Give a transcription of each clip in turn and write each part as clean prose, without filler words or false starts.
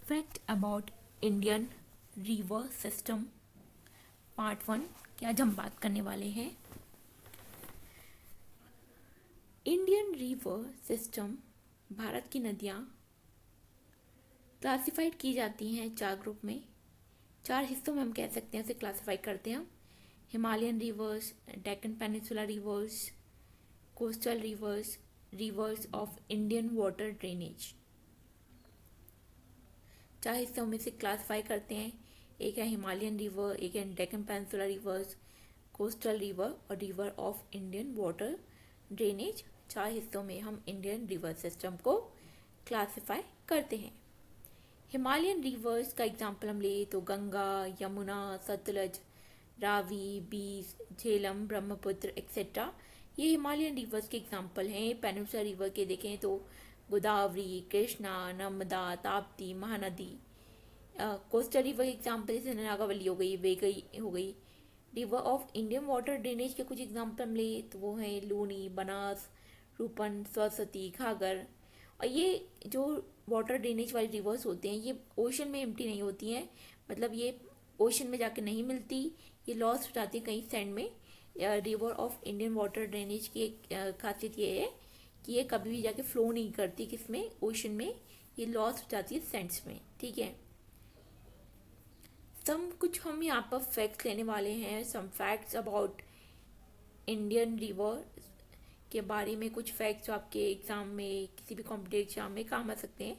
Fact about Indian river system part 1 की आज हम बात करने वाले हैं। इंडियन रिवर सिस्टम भारत की नदियाँ क्लासिफाइड की जाती हैं 4 ग्रुप में, 4 हिस्सों में हम कह सकते हैं उसे क्लासिफाई करते हैं हम। Himalayan reverse, Deccan peninsula rivers, coastal reverse, reverse of Indian water drainage. 4 हिस्सों में से क्लासिफाई करते हैं। एक है हिमालयन रिवर, एक है Deccan peninsula rivers, coastal river और river of Indian water drainage. 4 हिस्सों में हम इंडियन रिवर सिस्टम को क्लासिफाई करते हैं। हिमालयन रिवर्स का एग्जाम्पल हम ले तो गंगा, यमुना, सतलज, रावी, बीस, झेलम, ब्रह्मपुत्र एक्सेट्रा, ये हिमालयन रिवर्स के एग्जाम्पल हैं। पेनिनसुला रिवर के देखें तो गोदावरी, कृष्णा, नर्मदा, ताप्ती, महानदी। कोस्टल रिवर के एग्जाम्पल जैसे नागावली हो गई, वेगई हो गई। River of Indian water drainage के कुछ एग्जाम्पल हम ले तो वो हैं लूनी, बनास, रूपन, सरस्वती, घाघर। और ये जो वाटर ड्रेनेज वाली रिवर्स होते हैं ये ओशन में एम्प्टी नहीं होती हैं, मतलब ये ओशन में जाके नहीं मिलती, ये लॉस हो जाती है कहीं सैंड में। River of Indian water drainage की एक खासियत ये है कि ये कभी भी जाके फ्लो नहीं करती किसमें, ओशन में, ये लॉस हो जाती है सैंड्स में। ठीक है, कुछ हम यहाँ पर फैक्ट्स लेने वाले हैं। Some facts about Indian river के बारे में, कुछ फैक्ट्स जो आपके एग्जाम में, किसी भी कॉम्पिटेटिव एग्जाम में काम आ सकते हैं।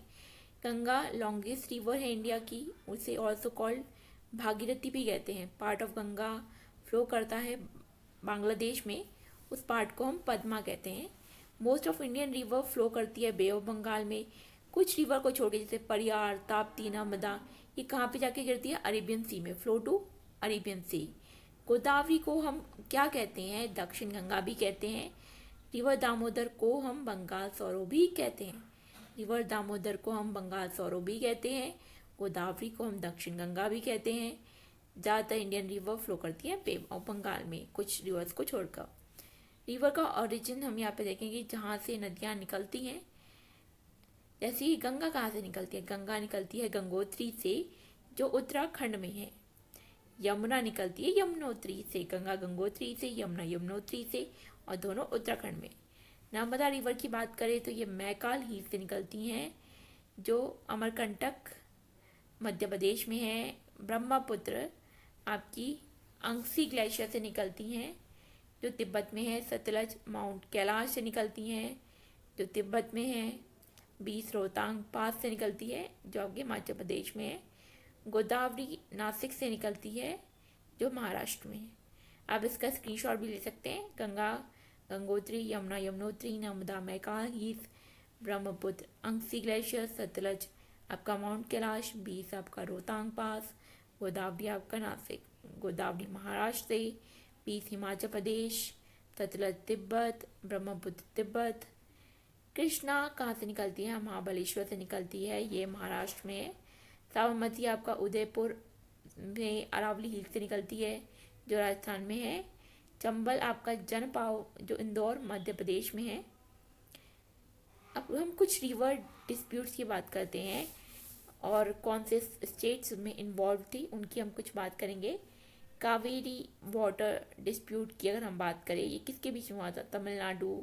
गंगा लॉन्गेस्ट रिवर है इंडिया की, उसे ऑल्सो कॉल्ड भागीरथी भी कहते हैं। पार्ट ऑफ गंगा फ्लो करता है बांग्लादेश में, उस पार्ट को हम पद्मा कहते हैं। Most of Indian river flow करती है बे ऑफ बंगाल में। कुछ रिवर को छोड़ के जैसे परियार, ताप्ती, नर्मदा, ये कहाँ पे जाके गिरती है, अरेबियन सी में, फ्लो टू अरेबियन सी। गोदावरी को हम क्या कहते हैं, दक्षिण गंगा भी कहते हैं। रिवर दामोदर को हम बंगाल सौरो भी कहते हैं। रिवर दामोदर को हम बंगाल सौरो भी कहते हैं। गोदावरी को हम दक्षिण गंगा भी कहते हैं। ज़्यादातर इंडियन रिवर फ्लो करती है बे ऑफ बंगाल में, कुछ रिवर्स को छोड़कर। रिवर का ओरिजिन हम यहाँ पे देखेंगे जहाँ से नदियाँ निकलती हैं। जैसे ही गंगा कहाँ से निकलती है, गंगा निकलती है गंगोत्री से जो उत्तराखंड में है। यमुना निकलती है यमुनोत्री से, गंगा गंगोत्री से, यमुना यमुनोत्री से, और दोनों उत्तराखंड में। नर्मदा रिवर की बात करें तो ये मैकाल हिल से निकलती हैं जो अमरकंटक मध्य प्रदेश में है। ब्रह्मपुत्र आपकी अंगसी ग्लेशियर से निकलती हैं जो तिब्बत में है। सतलज माउंट कैलाश से निकलती हैं जो तिब्बत में है। बीस रोहतांग पास से निकलती है जो आपके हिमाचल प्रदेश में है। गोदावरी नासिक से निकलती है जो महाराष्ट्र में है। आप इसका स्क्रीनशॉट भी ले सकते हैं। गंगा गंगोत्री, यमुना यमुनोत्री, नर्मदा मैकाल हिल्स, ब्रह्मपुत्र अंगसी ग्लेशियर, सतलज आपका माउंट कैलाश, बीस आपका रोहतांग पास, गोदावरी आपका नासिक। गोदावरी महाराष्ट्र से, बीस हिमाचल प्रदेश, सतलज तिब्बत, ब्रह्मपुत्र तिब्बत। कृष्णा कहाँ से निकलती है, महाबलेश्वर से निकलती है, ये महाराष्ट्र में है। साबरमती आपका उदयपुर में अरावली हिल से निकलती है जो राजस्थान में है। चंबल आपका जनपाव जो इंदौर मध्य प्रदेश में है। अब हम कुछ रिवर डिस्प्यूट्स की बात करते हैं और कौन से स्टेट्स में इन्वॉल्व थी उनकी हम कुछ बात करेंगे। कावेरी वाटर डिस्प्यूट की अगर हम बात करें, ये किसके बीच में हुआ था, तमिलनाडु,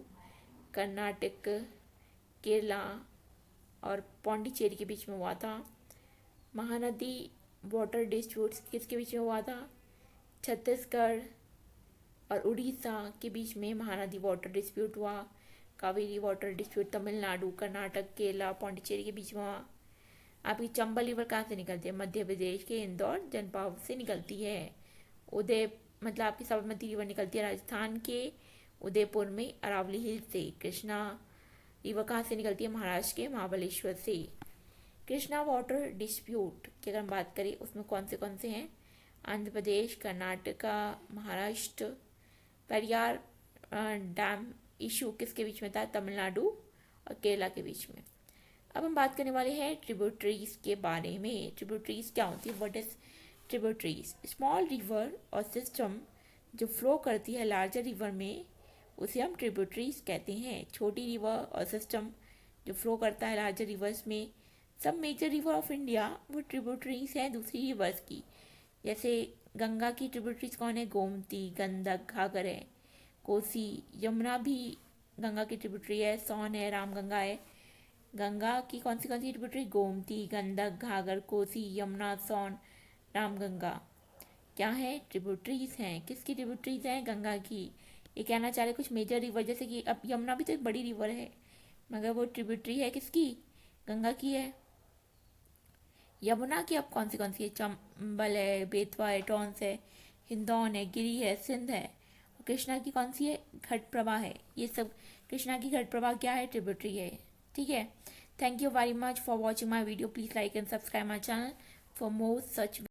कर्नाटक, केरला और पौंडीचेरी के बीच में हुआ था। महानदी वाटर डिस्प्यूट्स किसके बीच में हुआ था, छत्तीसगढ़ और उड़ीसा के बीच में महानदी वाटर डिस्प्यूट हुआ। कावेरी वाटर डिस्प्यूट तमिलनाडु, कर्नाटक, केरला, पौंडीचेरी के बीच में हुआ। आपकी चंबल रिवर कहाँ से निकलती है, मध्य प्रदेश के इंदौर जनपद से निकलती है। मतलब आपकी साबरमती रिवर निकलती है राजस्थान के उदयपुर में अरावली हिल से। कृष्णा रिवर कहाँ से निकलती है, महाराष्ट्र के महाबलेश्वर से। कृष्णा वाटर डिस्प्यूट की अगर हम बात करें उसमें कौन से हैं, आंध्र प्रदेश, कर्नाटका, महाराष्ट्र। पेरियार डैम इशू किसके बीच में था, तमिलनाडु और केरला के बीच में। अब हम बात करने वाले हैं ट्रिब्यूटरीज के बारे में। ट्रिब्यूटरीज क्या होती है, what is tributaries, small river और सिस्टम जो फ्लो करती है लार्जर रिवर में उसे हम ट्रिब्यूटरीज कहते हैं। छोटी रिवर और सिस्टम जो फ्लो करता है लार्जर रिवर्स में सब मेजर रिवर ऑफ इंडिया वो ट्रिब्यूटरीज हैं दूसरी रिवर्स की। जैसे गंगा की ट्रिब्यूटरीज कौन है? गोमती, गंडक, घाघर है, कोसी। यमुना भी गंगा की ट्रिब्यूटरी है, सोन है, रामगंगा है। गंगा की कौन सी ट्रिब्यूटरी? गोमती, गंडक, घाघर, कोसी, यमुना, सोन, रामगंगा। क्या है? ट्रिब्यूटरीज हैं। किसकी ट्रिब्यूटरीज हैं? गंगा की। ये कहना चाह रहे कुछ मेजर रिवर, जैसे कि अब यमुना भी तो एक बड़ी रिवर है, मगर वो ट्रिब्यूटरी है किसकी? गंगा की है। यमुना की अब कौन सी है? चंबल है, बेतवा है, टॉन्स है, हिंदौन है, गिरी है, सिंध है। और कृष्णा की कौन सी है? घट प्रभा है। ये सब कृष्णा की घट प्रभा क्या है? ट्रिब्यूटरी है। ठीक है। Thank you very much for watching my video. Please like and subscribe my channel for more such